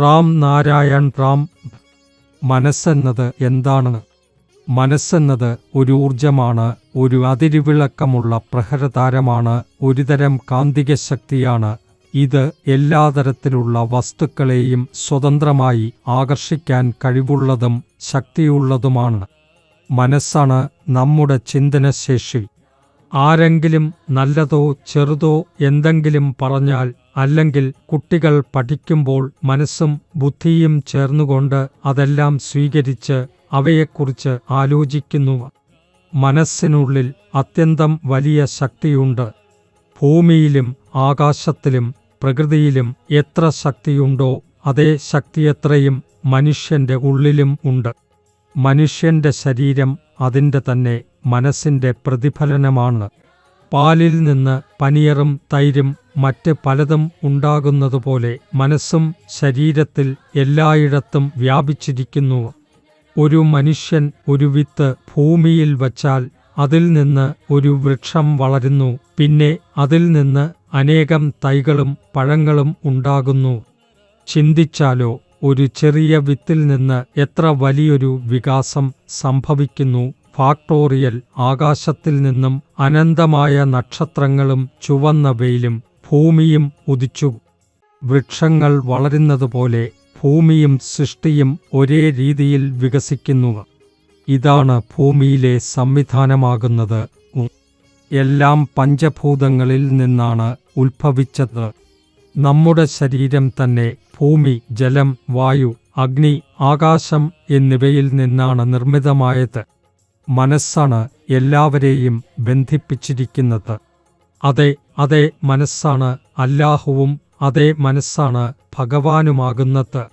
റാം നാരായൺ റാം. മനസ്സെന്നത് എന്താണ്? മനസ്സെന്നത് ഒരു ഊർജമാണ്, ഒരു അതിരുവിളക്കമുള്ള പ്രഹരതാരമാണ്, ഒരുതരം കാന്തിക ശക്തിയാണ്. ഇത് എല്ലാതരത്തിലുള്ള വസ്തുക്കളെയും സ്വതന്ത്രമായി ആകർഷിക്കാൻ കഴിവുള്ളതും ശക്തിയുള്ളതുമാണ്. മനസ്സാണ് നമ്മുടെ ചിന്തനശേഷി. ആരെങ്കിലും നല്ലതോ ചെറുതോ എന്തെങ്കിലും പറഞ്ഞാൽ, അല്ലെങ്കിൽ കുട്ടികൾ പഠിക്കുമ്പോൾ മനസ്സും ബുദ്ധിയും ചേർന്നുകൊണ്ട് അതെല്ലാം സ്വീകരിച്ച് അവയെക്കുറിച്ച് ആലോചിക്കുന്നു. മനസ്സിനുള്ളിൽ അത്യന്തം വലിയ ശക്തിയുണ്ട്. ഭൂമിയിലും ആകാശത്തിലും പ്രകൃതിയിലും എത്ര ശക്തിയുണ്ടോ അതേ ശക്തിയത്രയും മനുഷ്യന്റെ ഉള്ളിലും ഉണ്ട്. മനുഷ്യന്റെ ശരീരം അതിൻ്റെ തന്നെ മനസ്സിൻ്റെ പ്രതിഫലനമാണ്. പാലിൽ നിന്ന് പനീറും തൈരും മറ്റ് പലതും ഉണ്ടാകുന്നതുപോലെ മനസ്സും ശരീരത്തിൽ എല്ലായിടത്തും വ്യാപിച്ചിരിക്കുന്നു. ഒരു മനുഷ്യൻ ഒരു വിത്ത് ഭൂമിയിൽ വച്ചാൽ അതിൽ നിന്ന് ഒരു വൃക്ഷം വളരുന്നു, പിന്നെ അതിൽ നിന്ന് അനേകം തൈകളും പഴങ്ങളും ഉണ്ടാകുന്നു. ചിന്തിച്ചാലോ, ഒരു ചെറിയ വിത്തിൽ നിന്ന് എത്ര വലിയൊരു വികാസം സംഭവിക്കുന്നു. ഫാക്ടോറിയൽ ആകാശത്തിൽ നിന്നും അനന്തമായ നക്ഷത്രങ്ങളും ചുവന്ന വെയിലും ഭൂമിയും ഉദിച്ചു. വൃക്ഷങ്ങൾ വളരുന്നതുപോലെ ഭൂമിയും സൃഷ്ടിയും ഒരേ രീതിയിൽ വികസിക്കുന്നു. ഇതാണ് ഭൂമിയിലെ സംവിധാനമാകുന്നത്. എല്ലാം പഞ്ചഭൂതങ്ങളിൽ നിന്നാണ് ഉത്ഭവിച്ചത്. നമ്മുടെ ശരീരം തന്നെ ഭൂമി, ജലം, വായു, അഗ്നി, ആകാശം എന്നിവയിൽ നിന്നാണ് നിർമ്മിതമായത്. മനസ്സാണ് എല്ലാവരെയും ബന്ധിപ്പിച്ചിരിക്കുന്നത്. അതേ മനസ്സാണ് അല്ലാഹുവും, അതേ മനസ്സാണ് ഭഗവാനുമാകുന്നത്.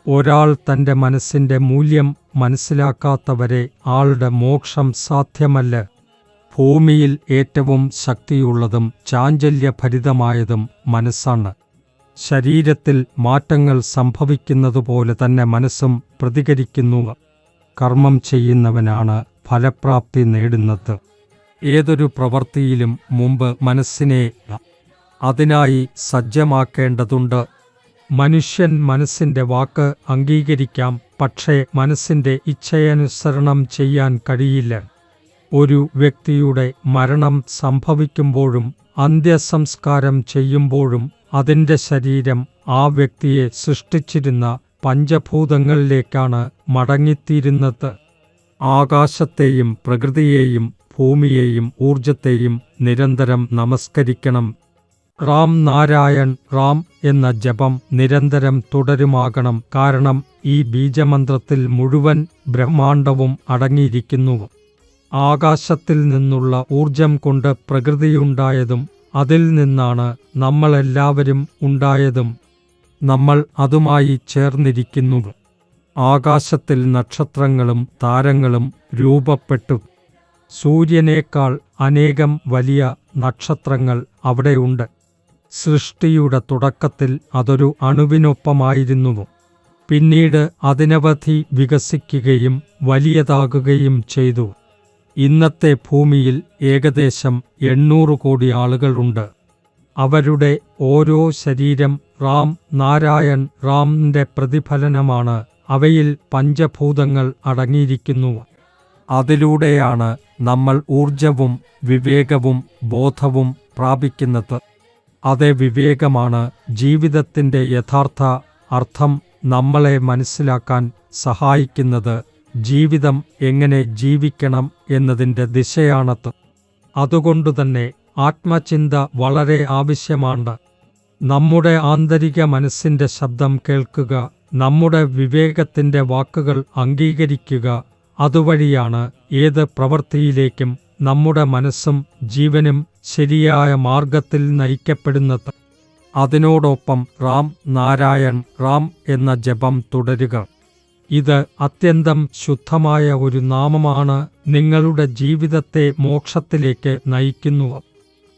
ഒരാൾ തൻ്റെ മനസ്സിൻ്റെ മൂല്യം മനസ്സിലാക്കാത്തവരെ ആളുടെ മോക്ഷം സാധ്യമല്ല. ഭൂമിയിൽ ഏറ്റവും ശക്തിയുള്ളതും ചാഞ്ചല്യഭരിതമായതും മനസ്സാണ്. ശരീരത്തിൽ മാറ്റങ്ങൾ സംഭവിക്കുന്നതുപോലെ തന്നെ മനസ്സും പ്രതികരിക്കുന്നു. കർമ്മം ചെയ്യുന്നവനാണ് ഫലപ്രാപ്തി നേടുന്നത്. ഏതൊരു പ്രവൃത്തിയിലും മുമ്പ് മനസ്സിനെ അതിനായി സജ്ജമാക്കേണ്ടതുണ്ട്. മനുഷ്യൻ മനസ്സിൻ്റെ വാക്ക് അംഗീകരിക്കാം, പക്ഷേ മനസ്സിൻ്റെ ഇച്ഛയനുസരണം ചെയ്യാൻ കഴിയില്ല. ഒരു വ്യക്തിയുടെ മരണം സംഭവിക്കുമ്പോഴും അന്ത്യസംസ്കാരം ചെയ്യുമ്പോഴും അതിൻ്റെ ശരീരം ആ വ്യക്തിയെ സൃഷ്ടിച്ചിരുന്ന പഞ്ചഭൂതങ്ങളിലേക്കാണ് മടങ്ങിത്തീരുന്നത്. ആകാശത്തെയും പ്രകൃതിയെയും ഭൂമിയെയും ഊർജത്തെയും നിരന്തരം നമസ്കരിക്കണം. റാം നാരായൺ റാം എന്ന ജപം നിരന്തരം തുടരുമാകണം. കാരണം ഈ ബീജമന്ത്രത്തിൽ മുഴുവൻ ബ്രഹ്മാണ്ടവും അടങ്ങിയിരിക്കുന്നു. ആകാശത്തിൽ നിന്നുള്ള ഊർജം കൊണ്ട് പ്രകൃതിയുണ്ടായതും അതിൽ നിന്നാണ് നമ്മളെല്ലാവരും ഉണ്ടായതും. നമ്മൾ അതുമായി ചേർന്നിരിക്കുന്നു. ആകാശത്തിൽ നക്ഷത്രങ്ങളും താരങ്ങളും രൂപപ്പെട്ടു. സൂര്യനേക്കാൾ അനേകം വലിയ നക്ഷത്രങ്ങൾ അവിടെയുണ്ട്. സൃഷ്ടിയുടെ തുടക്കത്തിൽ അതൊരു അണുവിനൊപ്പമായിരുന്നു. പിന്നീട് അതിനവധി വികസിക്കുകയും വലിയതാകുകയും ചെയ്തു. ഇന്നത്തെ ഭൂമിയിൽ ഏകദേശം 800 കോടി ആളുകളുണ്ട്. അവരുടെ ഓരോ ശരീരം റാം നാരായൺ റാമിൻ്റെ പ്രതിഫലനമാണ്. അവയിൽ പഞ്ചഭൂതങ്ങൾ അടങ്ങിയിരിക്കുന്നു. അതിലൂടെയാണ് നമ്മൾ ഊർജവും വിവേകവും ബോധവും പ്രാപിക്കുന്നത്. അതേ വിവേകമാണ് ജീവിതത്തിൻ്റെ യഥാർത്ഥ അർത്ഥം നമ്മളെ മനസ്സിലാക്കാൻ സഹായിക്കുന്നത്. ജീവിതം എങ്ങനെ ജീവിക്കണം എന്നതിൻ്റെ ദിശയാണത്. അതുകൊണ്ടുതന്നെ ആത്മചിന്ത വളരെ ആവശ്യമാണ്. നമ്മുടെ ആന്തരിക മനസ്സിൻ്റെ ശബ്ദം കേൾക്കുക, നമ്മുടെ വിവേകത്തിൻ്റെ വാക്കുകൾ അംഗീകരിക്കുക. അതുവഴിയാണ് ഏത് പ്രവൃത്തിയിലേക്കും നമ്മുടെ മനസ്സും ജീവനും ശരിയായ മാർഗത്തിൽ നയിക്കപ്പെടുന്നത്. അതിനോടൊപ്പം റാം നാരായൺ റാം എന്ന ജപം തുടരുക. ഇത് അത്യന്തം ശുദ്ധമായ ഒരു നാമമാണ്. നിങ്ങളുടെ ജീവിതത്തെ മോക്ഷത്തിലേക്ക് നയിക്കുന്നു.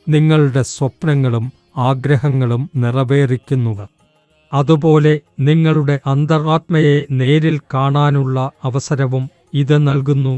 നിങ്ങളുടെ സ്വപ്നങ്ങളും ആഗ്രഹങ്ങളും നിറവേറിക്കുന്നു. അതുപോലെ നിങ്ങളുടെ അന്തരാത്മയെ നേരിൽ കാണാനുള്ള അവസരവും ഇത് നൽകുന്നു.